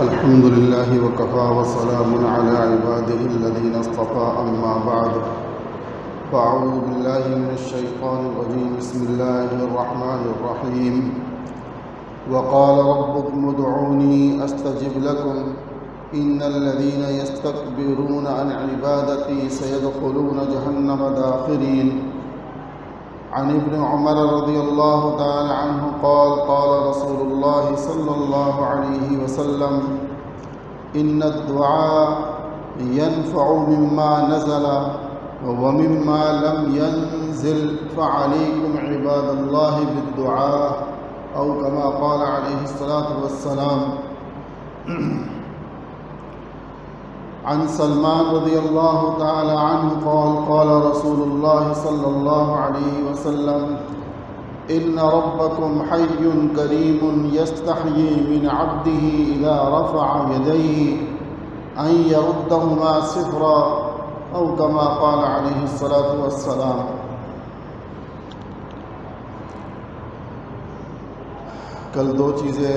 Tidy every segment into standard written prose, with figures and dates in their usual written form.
الحمد لله وكفى وسلام على عباده الذين اصطفى أما بعد فأعوذ بالله من الشيطان الرجيم بسم الله الرحمن الرحيم وقال ربكم ادعوني أستجب لكم إن الذين يستكبرون عن عبادتي سيدخلون جهنم داخرين عن ابن عمر رضي الله تعالى عنه قال قال رسول الله صلى الله عليه وسلم إن الدعاء ينفع مما نزل ومما لم ينزل فعليكم عباد الله بالدعاء أو كما قال عليه الصلاة والسلام. عن سلمان رضي الله تعالى عنه قال قال رسول الله صلى الله عليه وسلم إن ربكم حي كريم يستحيي من عبده إذا رفع يديه أن يردهما صفرا أو كما قال عليه الصلاة والسلام. کل دو چیزیں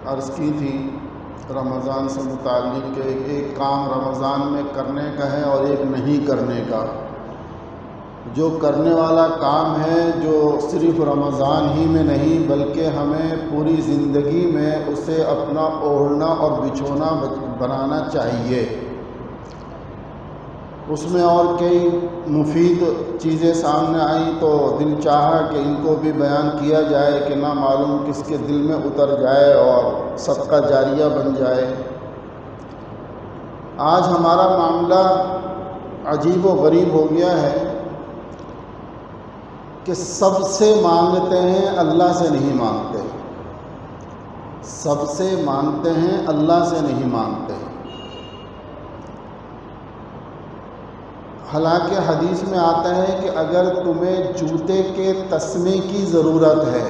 عرض کی تھیں رمضان سے متعلق کہ ایک کام رمضان میں کرنے کا ہے اور ایک نہیں کرنے کا. جو کرنے والا کام ہے جو صرف رمضان ہی میں نہیں بلکہ ہمیں پوری زندگی میں اسے اپنا اوڑھنا اور بچھونا بنانا چاہیے. اس میں اور کئی مفید چیزیں سامنے آئیں تو دل چاہا کہ ان کو بھی بیان کیا جائے کہ نہ معلوم کس کے دل میں اتر جائے اور صدقہ جاریہ بن جائے. آج ہمارا معاملہ عجیب و غریب ہو گیا ہے کہ سب سے مانگتے ہیں اللہ سے نہیں مانگتے. سب سے مانگتے ہیں اللہ سے نہیں مانگتے. حالانکہ حدیث میں آتا ہے کہ اگر تمہیں جوتے کے تسمے کی ضرورت ہے،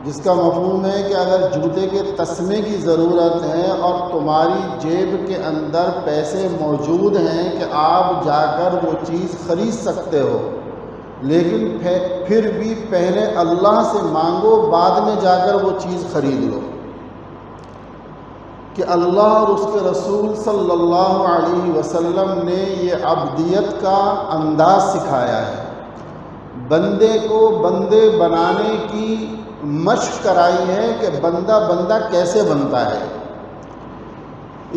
جس کا مفہوم ہے کہ اگر جوتے کے تسمے کی ضرورت ہے اور تمہاری جیب کے اندر پیسے موجود ہیں کہ آپ جا کر وہ چیز خرید سکتے ہو، لیکن پھر بھی پہلے اللہ سے مانگو بعد میں جا کر وہ چیز خرید لو. کہ اللہ اور اس کے رسول صلی اللہ علیہ وسلم نے یہ عبدیت کا انداز سکھایا ہے. بندے کو بندے بنانے کی مشق کرائی ہے کہ بندہ کیسے بنتا ہے.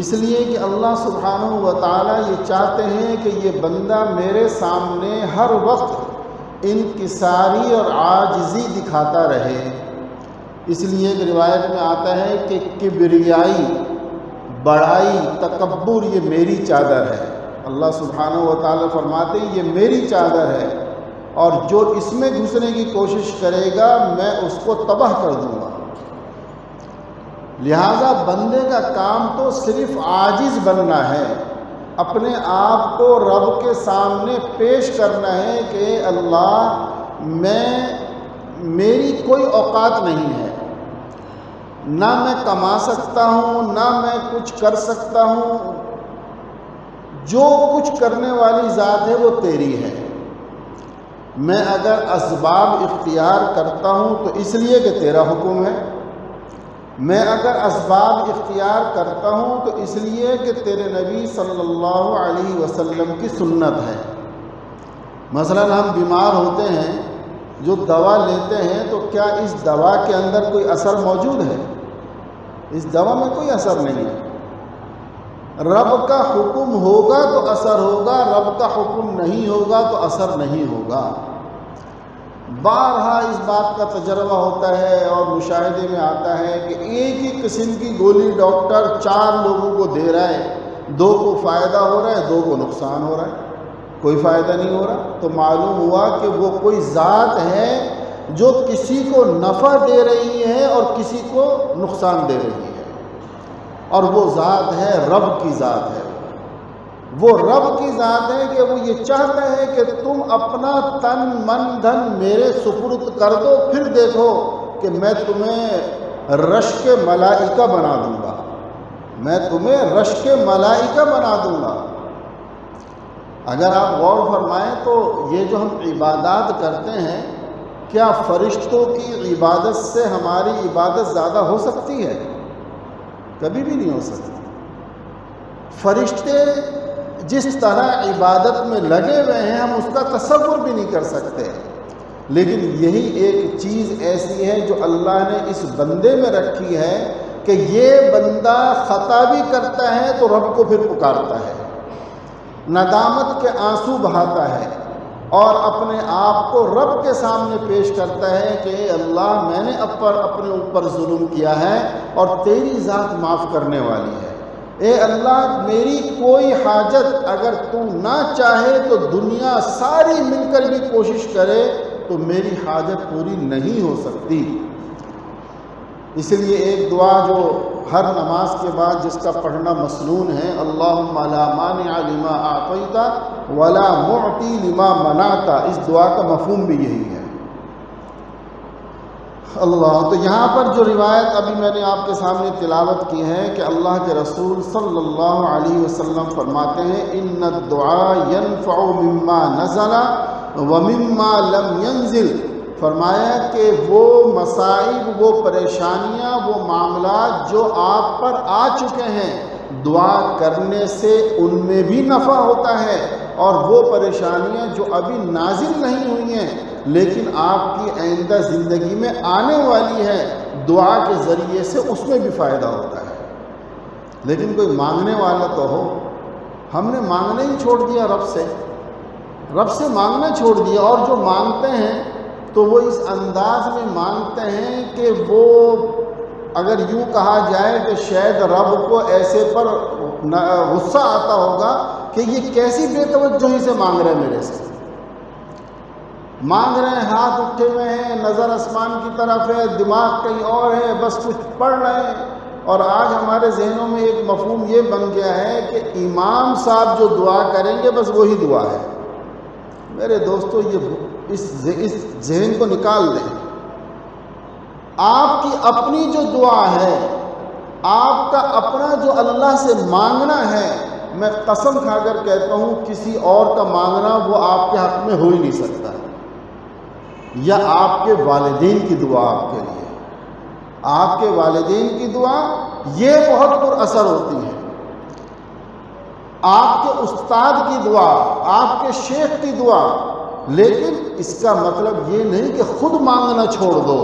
اس لیے کہ اللہ سبحانہ و تعالیٰ یہ چاہتے ہیں کہ یہ بندہ میرے سامنے ہر وقت انکساری اور عاجزی دکھاتا رہے. اس لیے کہ روایت میں آتا ہے کہ کبریائی، بڑائی، تکبر یہ میری چادر ہے. اللہ سبحانہ و تعالیٰ فرماتے ہیں یہ میری چادر ہے اور جو اس میں گھسنے کی کوشش کرے گا میں اس کو تباہ کر دوں گا. لہذا بندے کا کام تو صرف عاجز بننا ہے، اپنے آپ کو رب کے سامنے پیش کرنا ہے کہ اے اللہ میری کوئی اوقات نہیں ہے، نہ میں کما سکتا ہوں نہ میں کچھ کر سکتا ہوں. جو کچھ کرنے والی ذات ہے وہ تیری ہے. میں اگر اسباب اختیار کرتا ہوں تو اس لیے کہ تیرا حکم ہے. میں اگر اسباب اختیار کرتا ہوں تو اس لیے کہ تیرے نبی صلی اللہ علیہ وسلم کی سنت ہے. مثلا ہم بیمار ہوتے ہیں، جو دوا لیتے ہیں تو کیا اس دوا کے اندر کوئی اثر موجود ہے؟ اس دوا میں کوئی اثر نہیں ہے. رب کا حکم ہوگا تو اثر ہوگا، رب کا حکم نہیں ہوگا تو اثر نہیں ہوگا. بارہا اس بات کا تجربہ ہوتا ہے اور مشاہدے میں آتا ہے کہ ایک ہی قسم کی گولی ڈاکٹر 4 لوگوں کو دے رہا ہے، 2 کو فائدہ ہو رہا ہے 2 کو نقصان ہو رہا ہے، کوئی فائدہ نہیں ہو رہا. تو معلوم ہوا کہ وہ کوئی ذات ہے جو کسی کو نفع دے رہی ہے اور کسی کو نقصان دے رہی ہے، اور وہ ذات ہے رب کی ذات ہے. وہ رب کی ذات ہے کہ وہ یہ چاہتا ہے کہ تم اپنا تن من دھن میرے سپرد کر دو، پھر دیکھو کہ میں تمہیں رشک ملائکہ بنا دوں گا. میں تمہیں رشک ملائکہ بنا دوں گا. اگر آپ غور فرمائیں تو یہ جو ہم عبادات کرتے ہیں، کیا فرشتوں کی عبادت سے ہماری عبادت زیادہ ہو سکتی ہے؟ کبھی بھی نہیں ہو سکتی۔ فرشتے جس طرح عبادت میں لگے ہوئے ہیں ہم اس کا تصور بھی نہیں کر سکتے، لیکن یہی ایک چیز ایسی ہے جو اللہ نے اس بندے میں رکھی ہے کہ یہ بندہ خطا بھی کرتا ہے تو رب کو پھر پکارتا ہے، ندامت کے آنسو بہاتا ہے اور اپنے آپ کو رب کے سامنے پیش کرتا ہے کہ اے اللہ میں نے اپنے اوپر ظلم کیا ہے اور تیری ذات معاف کرنے والی ہے۔ اے اللہ میری کوئی حاجت اگر تو نہ چاہے تو دنیا ساری مل کر بھی کوشش کرے تو میری حاجت پوری نہیں ہو سکتی۔ اس لیے ایک دعا جو ہر نماز کے بعد جس کا پڑھنا مسنون ہے، اللہم لا مانع لما اعطیت ولا معطی لما منعت، اس دعا کا مفہوم بھی یہی ہے۔ اللہ، تو یہاں پر جو روایت ابھی میں نے آپ کے سامنے تلاوت کی ہے کہ اللہ کے رسول صلی اللہ علیہ وسلم فرماتے ہیں ان الدعاء ينفع مما نزل ومما لم ينزل، فرمایا کہ وہ مصائب، وہ پریشانیاں، وہ معاملات جو آپ پر آ چکے ہیں، دعا کرنے سے ان میں بھی نفع ہوتا ہے، اور وہ پریشانیاں جو ابھی نازل نہیں ہوئی ہیں لیکن آپ کی آئندہ زندگی میں آنے والی ہے، دعا کے ذریعے سے اس میں بھی فائدہ ہوتا ہے۔ لیکن کوئی مانگنے والا تو ہو، ہم نے مانگنا ہی چھوڑ دیا، رب سے مانگنا چھوڑ دیا، اور جو مانگتے ہیں تو وہ اس انداز میں مانگتے ہیں کہ وہ اگر یوں کہا جائے کہ شاید رب کو ایسے پر غصہ آتا ہوگا کہ یہ کیسی بے توجہی سے مانگ رہے ہیں، میرے سے مانگ رہے ہیں، ہاتھ اٹھے ہوئے ہیں، نظر آسمان کی طرف ہے، دماغ کہیں اور ہے، بس کچھ پڑھ رہے ہیں۔ اور آج ہمارے ذہنوں میں ایک مفہوم یہ بن گیا ہے کہ امام صاحب جو دعا کریں گے بس وہی دعا ہے۔ میرے دوستو، یہ اس ذہن کو نکال دیں۔ آپ کی اپنی جو دعا ہے، آپ کا اپنا جو اللہ سے مانگنا ہے، میں قسم کھا کر کہتا ہوں کسی اور کا مانگنا وہ آپ کے حق میں ہو ہی نہیں سکتا، یا آپ کے والدین کی دعا آپ کے لیے، آپ کے والدین کی دعا یہ بہت پر اثر ہوتی ہے، آپ کے استاد کی دعا، آپ کے شیخ کی دعا، لیکن اس کا مطلب یہ نہیں کہ خود مانگنا چھوڑ دو۔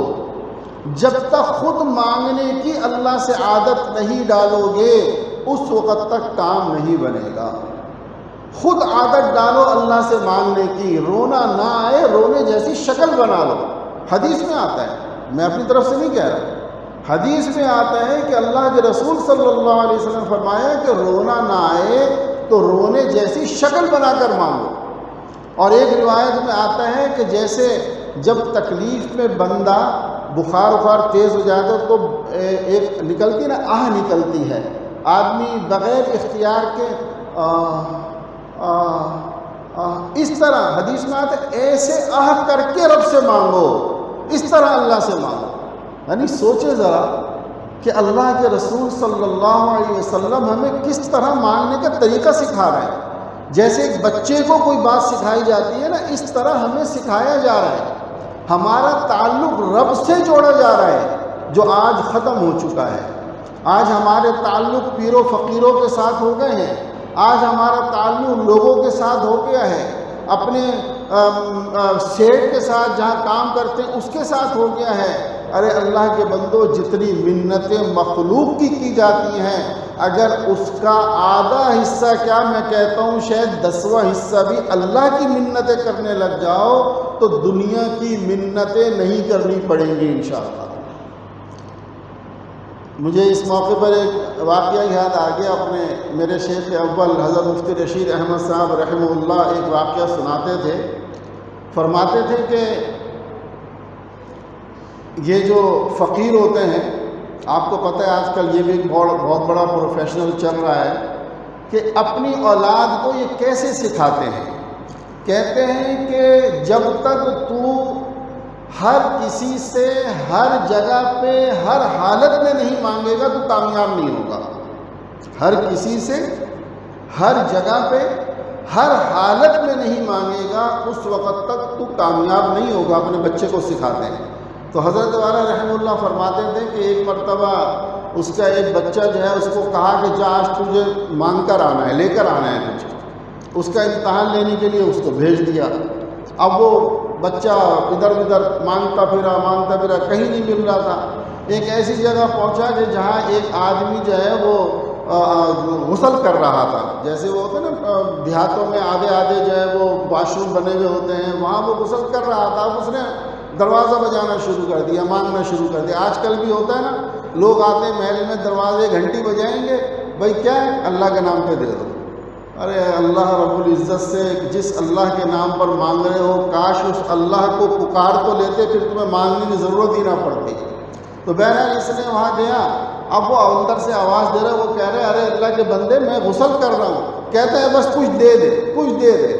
جب تک خود مانگنے کی اللہ سے عادت نہیں ڈالو گے اس وقت تک کام نہیں بنے گا۔ خود عادت ڈالو اللہ سے مانگنے کی، رونا نہ آئے رونے جیسی شکل بنا لو۔ حدیث میں آتا ہے، میں اپنی طرف سے نہیں کہہ رہا، حدیث میں آتا ہے کہ اللہ کے رسول صلی اللہ علیہ وسلم فرمایا کہ رونا نہ آئے تو رونے جیسی شکل بنا کر مانگو۔ اور ایک روایت میں آتا ہے کہ جیسے جب تکلیف میں بندہ بخار تیز ہو جاتا تو ایک نکلتی نا، آہ نکلتی ہے، آدمی بغیر اختیار کے اس طرح حدیث میں آتا ہے ایسے آہ کر کے رب سے مانگو، اس طرح اللہ سے مانگو۔ یعنی سوچے ذرا کہ اللہ کے رسول صلی اللہ علیہ وسلم ہمیں کس طرح مانگنے کا طریقہ سکھا رہے ہیں۔ جیسے ایک بچے کو کوئی بات سکھائی جاتی ہے نا، اس طرح ہمیں سکھایا جا رہا ہے، ہمارا تعلق رب سے جوڑا جا رہا ہے جو آج ختم ہو چکا ہے۔ آج ہمارے تعلق پیر و فقیروں کے ساتھ ہو گئے ہیں، آج ہمارا تعلق لوگوں کے ساتھ ہو گیا ہے، اپنے سیٹ کے ساتھ جہاں کام کرتے ہیں اس کے ساتھ ہو گیا ہے۔ ارے اللہ کے بندو، جتنی منتیں مخلوق کی جاتی ہیں، اگر اس کا آدھا حصہ، کیا میں کہتا ہوں شاید 10واں حصہ بھی اللہ کی منتیں کرنے لگ جاؤ تو دنیا کی منتیں نہیں کرنی پڑیں گی انشاءاللہ۔ مجھے اس موقع پر ایک واقعہ یاد آ گیا، اپنے میرے شیخ اول حضرت مفتی رشید احمد صاحب رحمہ اللہ ایک واقعہ سناتے تھے، فرماتے تھے کہ یہ جو فقیر ہوتے ہیں، آپ کو پتہ ہے آج کل یہ بھی ایک بہت بڑا پروفیشنل چل رہا ہے کہ اپنی اولاد کو یہ کیسے سکھاتے ہیں، کہتے ہیں کہ جب تک تو ہر کسی سے ہر جگہ پہ ہر حالت میں نہیں مانگے گا تو کامیاب نہیں ہوگا۔ ہر کسی سے ہر جگہ پہ ہر حالت میں نہیں مانگے گا اس وقت تک تو کامیاب نہیں ہوگا، اپنے بچے کو سکھاتے ہیں۔ تو حضرت والا رحمہ اللہ فرماتے تھے کہ ایک مرتبہ اس کا ایک بچہ جو ہے اس کو کہا کہ جا آج تجھے مانگ کر آنا ہے، لے کر آنا ہے تجھے، اس کا امتحان لینے کے لیے اس کو بھیج دیا۔ اب وہ بچہ ادھر ادھر مانگتا پھرا کہیں نہیں مل رہا تھا۔ ایک ایسی جگہ پہنچا کہ جہاں ایک آدمی جو ہے وہ غسل کر رہا تھا، جیسے وہ ہوتا ہے نا دیہاتوں میں آدھے جو ہے وہ واش روم بنے ہوئے ہوتے ہیں، وہاں وہ غسل کر رہا تھا۔ اب اس نے دروازہ بجانا شروع کر دیا، مانگنا شروع کر دیا۔ آج کل بھی ہوتا ہے نا، لوگ آتے ہیں محل میں، دروازے گھنٹی بجائیں گے، بھائی کیا ہے؟ اللہ کے نام پہ دے دو۔ ارے اللہ رب العزت سے جس اللہ کے نام پر مانگ رہے ہو، کاش اس اللہ کو پکار تو لیتے، پھر تمہیں مانگنے کی ضرورت ہی نہ پڑتی۔ تو بہرحال اس نے وہاں گیا، اب وہ اندر سے آواز دے رہا ہے، وہ کہہ رہے ارے اللہ کے بندے میں غسل کر رہا ہوں۔ کہتا ہے بس کچھ دے دے، کچھ دے دے۔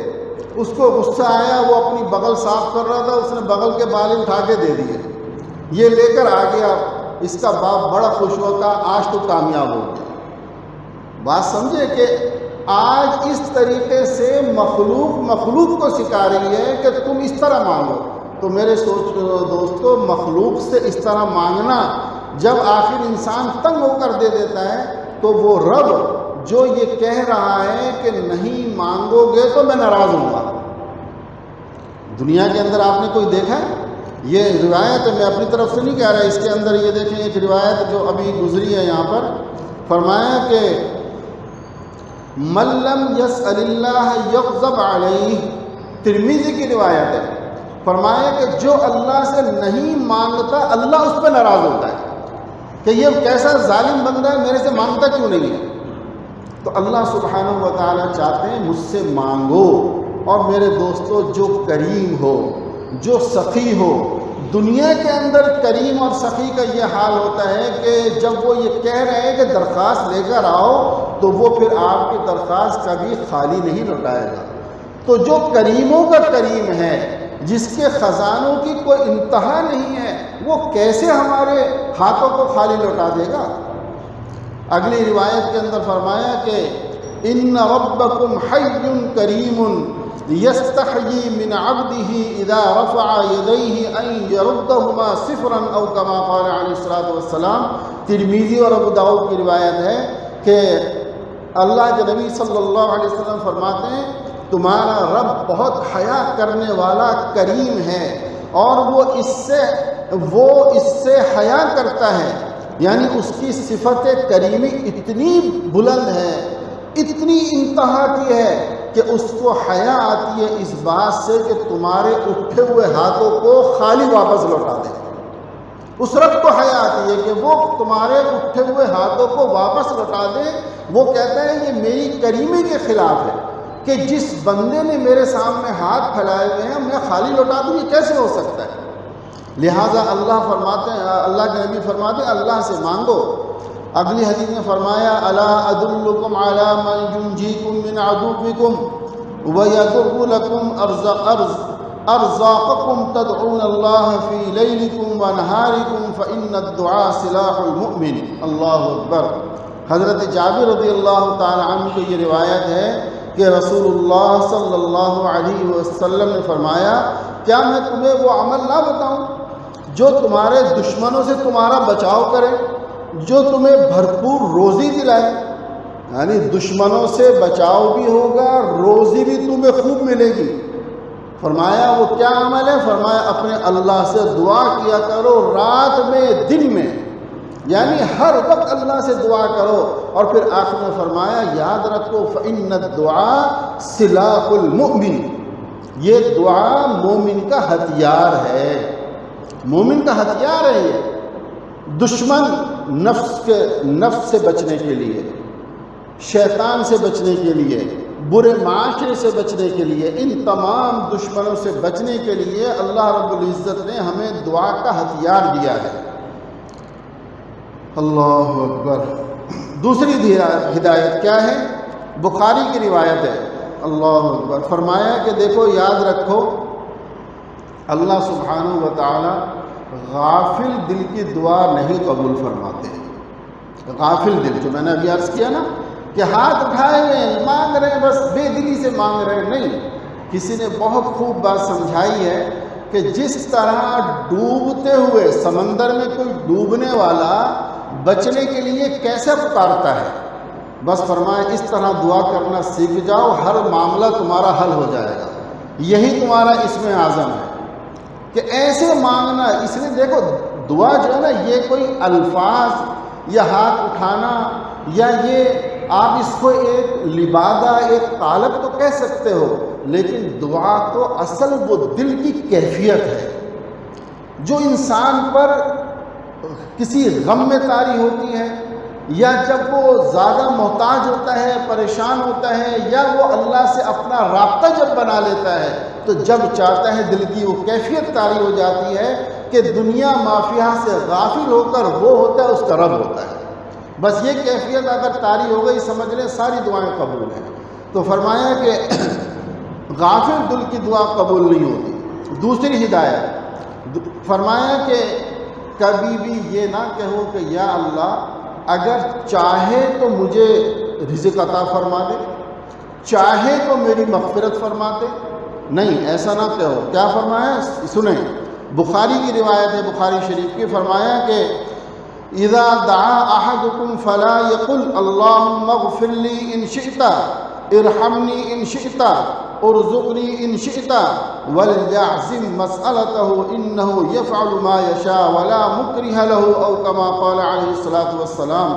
اس کو غصہ آیا، وہ اپنی بغل صاف کر رہا تھا، اس نے بغل کے بال اٹھا کے دے دیے، یہ لے کر آ گیا۔ اس کا باپ بڑا خوش ہوا، کہا آج تو کامیاب ہو گیا۔ بات سمجھے کہ آج اس طریقے سے مخلوق کو سکھا رہی ہے کہ تم اس طرح مانگو۔ تو میرے دوستو، مخلوق سے اس طرح مانگنا، جب آخر انسان تنگ ہو کر دے دیتا ہے، تو وہ رب جو یہ کہہ رہا ہے کہ نہیں مانگو گے تو میں ناراض ہوں گا۔ دنیا کے اندر آپ نے کوئی دیکھا ہے؟ یہ روایت میں اپنی طرف سے نہیں کہہ رہا، اس کے اندر یہ دیکھیں ایک روایت جو ابھی گزری ہے یہاں پر، فرمایا کہ من لم یسأل اللہ یغضب علیہ، ترمذی کی روایت ہے۔ فرمایا کہ جو اللہ سے نہیں مانگتا اللہ اس پہ ناراض ہوتا ہے کہ یہ کیسا ظالم بندہ ہے، میرے سے مانگتا کیوں نہیں ہے۔ تو اللہ سبحانہ و تعالیٰ چاہتے ہیں مجھ سے مانگو۔ اور میرے دوستو، جو کریم ہو، جو سخی ہو، دنیا کے اندر کریم اور سخی کا یہ حال ہوتا ہے کہ جب وہ یہ کہہ رہے ہیں کہ درخواست لے کر آؤ، تو وہ پھر آپ کی درخواست کبھی خالی نہیں لوٹائے گا۔ تو جو کریموں کا کریم ہے، جس کے خزانوں کی کوئی انتہا نہیں ہے، وہ کیسے ہمارے ہاتھوں کو خالی لوٹا دے گا۔ اگلی روایت کے اندر فرمایا کہ ان ربکم حی کریم یستحیی من عبدہ اذا رفع یدیہ ان یردہما صفرا او کما قال علیہ الصلوۃ والسلام۔ ترمذی اور ابو داؤد کی روایت ہے کہ اللہ کے نبی صلی اللہ علیہ وسلم فرماتے ہیں تمہارا رب بہت حیا کرنے والا کریم ہے، اور وہ اس سے حیا کرتا ہے، یعنی اس کی صفت کریمی اتنی بلند ہے، اتنی انتہا کی ہے کہ اس کو حیا آتی ہے اس بات سے کہ تمہارے اٹھے ہوئے ہاتھوں کو خالی واپس لوٹا دے۔ اس رب کو حیا آتی ہے کہ وہ تمہارے اٹھے ہوئے ہاتھوں کو واپس لوٹا دے۔ وہ کہتا ہے یہ میری کریمی کے خلاف ہے کہ جس بندے نے میرے سامنے ہاتھ پھیلائے ہوئے ہیں میں خالی لوٹا دوں، یہ کیسے ہو سکتا ہے؟ لہٰذا اللہ کے نبی فرماتے ہیں اللہ سے مانگو۔ اگلی حدیث میں فرمایا الا ادلکم علی من ینجیکم من عدوکم ویضر لکم ارزاقکم تدعون اللہ فی لیلکم ونہارکم فإن الدعاء سلاح المؤمن۔ اللہ اکبر۔ حضرت جابر رضی اللہ تعالی عنہ کی یہ روایت ہے کہ رسول اللہ صلی اللہ علیہ وسلم نے فرمایا کیا میں تمہیں وہ عمل نہ بتاؤں جو تمہارے دشمنوں سے تمہارا بچاؤ کرے، جو تمہیں بھرپور روزی دلائے، یعنی دشمنوں سے بچاؤ بھی ہوگا، روزی بھی تمہیں خوب ملے گی۔ فرمایا وہ کیا عمل ہے؟ فرمایا اپنے اللہ سے دعا کیا کرو رات میں دن میں، یعنی ہر وقت اللہ سے دعا کرو۔ اور پھر آخر میں فرمایا یاد رکھو فإن الدعاء سلاح المؤمن، یہ دعا مومن کا ہتھیار ہے، مومن کا ہتھیار ہے۔ یہ دشمن نفس سے بچنے کے لیے، شیطان سے بچنے کے لیے، برے معاشرے سے بچنے کے لیے، ان تمام دشمنوں سے بچنے کے لیے اللہ رب العزت نے ہمیں دعا کا ہتھیار دیا ہے۔ اللہ اکبر۔ دوسری ہدایت کیا ہے؟ بخاری کی روایت ہے۔ اللہ اکبر۔ فرمایا کہ دیکھو یاد رکھو اللہ سبحانہ و تعالی غافل دل کی دعا نہیں قبول فرماتے۔ غافل دل، جو میں نے ابھی عرض کیا نا کہ ہاتھ اٹھائے ہوئے ہیں، مانگ رہے ہیں، بس بے دلی سے مانگ رہے ہیں، نہیں۔ کسی نے بہت خوب بات سمجھائی ہے کہ جس طرح ڈوبتے ہوئے سمندر میں کوئی ڈوبنے والا بچنے کے لیے کیسے پکارتا ہے، بس فرمایا اس طرح دعا کرنا سیکھ جاؤ، ہر معاملہ تمہارا حل ہو جائے گا۔ یہی تمہارا اسم اعظم ہے کہ ایسے مانگنا۔ اس لیے دیکھو دعا جو ہے نا، یہ کوئی الفاظ یا ہاتھ اٹھانا یا یہ آپ اس کو ایک لبادہ، ایک طالب تو کہہ سکتے ہو، لیکن دعا تو اصل وہ دل کی کیفیت ہے جو انسان پر کسی غم میں طاری ہوتی ہے، یا جب وہ زیادہ محتاج ہوتا ہے، پریشان ہوتا ہے، یا وہ اللہ سے اپنا رابطہ جب بنا لیتا ہے تو جب چاہتا ہے دل کی وہ کیفیت طاری ہو جاتی ہے کہ دنیا مافیہ سے غافل ہو کر وہ ہوتا ہے اس کا رب ہوتا ہے۔ بس یہ کیفیت اگر طاری ہو گئی سمجھ لیں ساری دعائیں قبول ہیں۔ تو فرمایا کہ غافل دل کی دعا قبول نہیں ہوتی۔ دوسری ہدایت فرمایا کہ کبھی بھی یہ نہ کہو کہ یا اللہ اگر چاہے تو مجھے رزق عطا فرما دے، چاہے تو میری مغفرت فرما دے، نہیں ایسا نہ کہو۔ کیا فرمایا سنیں، بخاری کی روایت ہے، بخاری شریف کی، فرمایا کہ اذا دعا احدکم فلا یقل اللہم اغفر لی ان شئت ارحمنی ان شئت ارزقنی ان شئت وليعزم مسألته انه يفعل ما يشاء ولا مکرہ له او کما قال علیہ الصلوۃ والسلام۔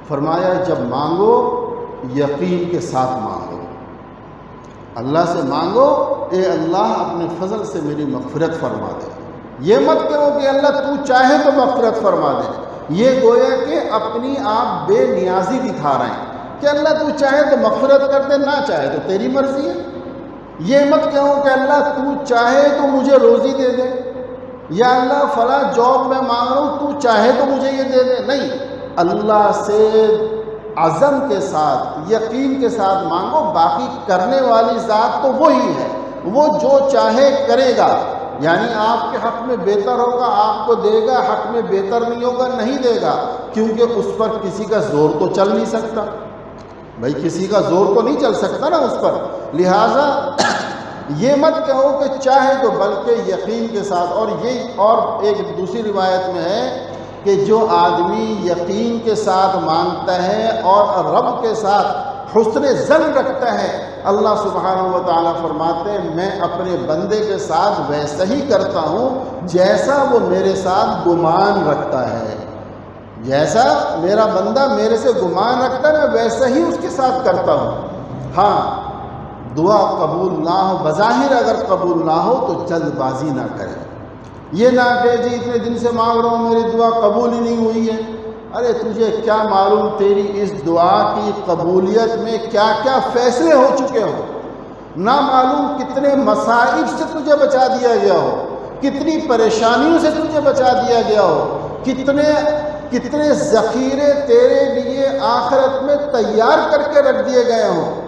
فرمایا جب مانگو یقین کے ساتھ مانگو، اللہ سے مانگو اے اللہ اپنے فضل سے میری مغفرت فرما دے۔ یہ مت کہو کہ اللہ تو چاہے تو مغفرت فرما دے، یہ گویا کہ اپنی آپ بے نیازی دکھا رہے ہیں کہ اللہ تو چاہے تو مغفرت کر دے، نہ چاہے تو تیری مرضی ہے۔ یہ مت کہو کہ اللہ تو چاہے تو مجھے روزی دے دے، یا اللہ فلاں جاب میں مانگ رہا ہوں تو چاہے تو مجھے یہ دے دے، نہیں، اللہ سے عزم کے ساتھ یقین کے ساتھ مانگو۔ باقی کرنے والی ذات تو وہی ہے، وہ جو چاہے کرے گا، یعنی آپ کے حق میں بہتر ہوگا آپ کو دے گا، حق میں بہتر نہیں ہوگا نہیں دے گا، کیونکہ اس پر کسی کا زور تو چل نہیں سکتا، بھائی کسی کا زور تو نہیں چل سکتا نا اس پر۔ لہٰذا یہ مت کہو کہ چاہے تو، بلکہ یقین کے ساتھ۔ اور ایک دوسری روایت میں ہے کہ جو آدمی یقین کے ساتھ مانگتا ہے اور رب کے ساتھ حسن ظن رکھتا ہے، اللہ سبحانہ و تعالیٰ فرماتے ہیں میں اپنے بندے کے ساتھ ویسا ہی کرتا ہوں جیسا وہ میرے ساتھ گمان رکھتا ہے۔ جیسا میرا بندہ میرے سے گمان رکھتا ہے میں ویسا ہی اس کے ساتھ کرتا ہوں۔ ہاں دعا قبول نہ ہو، بظاہر اگر قبول نہ ہو تو جلد بازی نہ کرے، یہ نہ کہ جی اتنے دن سے مانگ رہا ہوں میری دعا قبول ہی نہیں ہوئی ہے۔ ارے تجھے کیا معلوم تیری اس دعا کی قبولیت میں کیا کیا فیصلے ہو چکے ہو، نہ معلوم کتنے مصائب سے تجھے بچا دیا گیا ہو، کتنی پریشانیوں سے تجھے بچا دیا گیا ہو، کتنے ذخیرے تیرے لیے آخرت میں تیار کر کے رکھ دیے گئے ہوں۔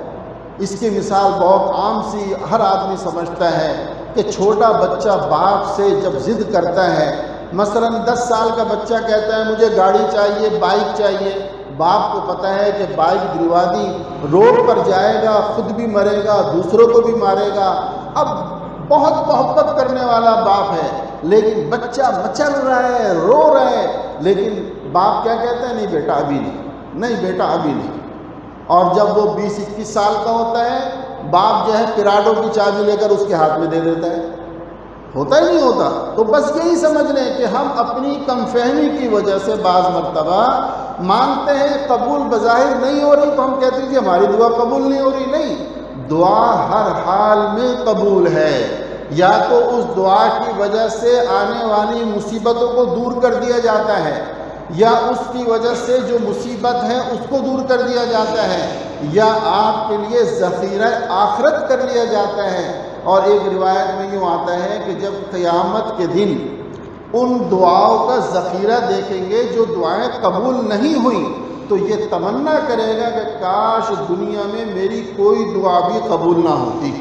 اس کی مثال بہت عام سی ہر آدمی سمجھتا ہے کہ چھوٹا بچہ باپ سے جب ضد کرتا ہے، مثلا 10 سال کا بچہ کہتا ہے مجھے گاڑی چاہیے، بائک چاہیے، باپ کو پتہ ہے کہ بائک گروا دی روڈ پر جائے گا، خود بھی مرے گا دوسروں کو بھی مارے گا۔ اب بہت محبت کرنے والا باپ ہے، لیکن بچہ مچل رہا ہے، رو رہا ہے، لیکن باپ کیا کہتا ہے نہیں بیٹا ابھی نہیں بیٹا ابھی نہیں۔ اور جب وہ 20-21 سال کا ہوتا ہے باپ جو ہے پراڈو کی چابی لے کر اس کے ہاتھ میں دے دیتا ہے، ہوتا ہی نہیں ہوتا۔ تو بس یہی سمجھ لیں کہ ہم اپنی کم فہمی کی وجہ سے بعض مرتبہ مانگتے ہیں قبول بظاہر نہیں ہو رہی تو ہم کہتے ہیں کہ ہماری دعا قبول نہیں ہو رہی، نہیں، دعا ہر حال میں قبول ہے۔ یا تو اس دعا کی وجہ سے آنے والی مصیبتوں کو دور کر دیا جاتا ہے، یا اس کی وجہ سے جو مصیبت ہے اس کو دور کر دیا جاتا ہے، یا آپ کے لیے ذخیرہ آخرت کر لیا جاتا ہے۔ اور ایک روایت میں یوں آتا ہے کہ جب قیامت کے دن ان دعاؤں کا ذخیرہ دیکھیں گے جو دعائیں قبول نہیں ہوئیں تو یہ تمنا کرے گا کہ کاش دنیا میں میری کوئی دعا بھی قبول نہ ہوتی،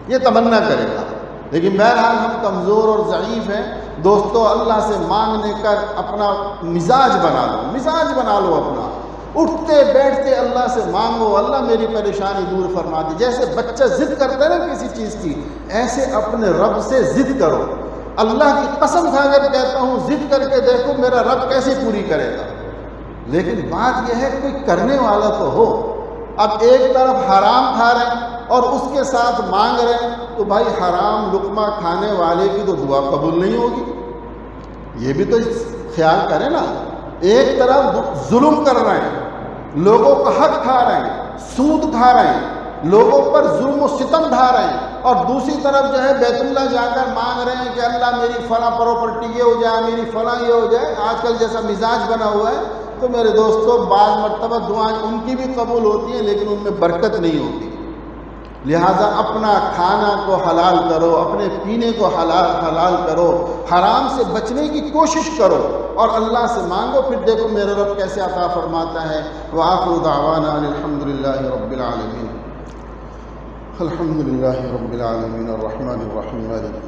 یہ تمنا کرے گا۔ لیکن بہرحال ہم کمزور اور ضعیف ہیں دوستو، اللہ سے مانگنے کا اپنا مزاج بنا لو اپنا، اٹھتے بیٹھتے اللہ سے مانگو اللہ میری پریشانی دور فرما دی۔ جیسے بچہ ضد کرتا ہے نا کسی چیز کی، ایسے اپنے رب سے ضد کرو، اللہ کی قسم کھا کر کہتا ہوں ضد کر کے دیکھو میرا رب کیسے پوری کرے گا۔ لیکن بات یہ ہے کوئی کرنے والا تو ہو۔ اب ایک طرف حرام کھا رہے ہیں اور اس کے ساتھ مانگ رہے ہیں، تو بھائی حرام لقمہ کھانے والے کی تو دعا قبول نہیں ہوگی، یہ بھی تو خیال کریں نا۔ ایک طرف ظلم کر رہے ہیں، لوگوں کا حق کھا رہے ہیں، سود کھا رہے ہیں، لوگوں پر ظلم و ستم ڈھا رہے ہیں، اور دوسری طرف جو ہے بیت اللہ جا کر مانگ رہے ہیں کہ اللہ میری فلاں پراپرٹی یہ ہو جائے، میری فلاں یہ ہو جائے۔ آج کل جیسا مزاج بنا ہوا ہے، تو میرے دوستوں بعض مرتبہ دعائیں ان کی بھی قبول ہوتی ہیں لیکن ان میں برکت نہیں ہوتی۔ لہٰذا اپنا کھانا کو حلال کرو، اپنے پینے کو حلال کرو، حرام سے بچنے کی کوشش کرو اور اللہ سے مانگو، پھر دیکھو میرا رب کیسے عطا فرماتا ہے۔ وآخر دعوانا ان الحمد للہ رب العالمین۔ الحمد للہ رب العالمین الرحمن الرحیم مالک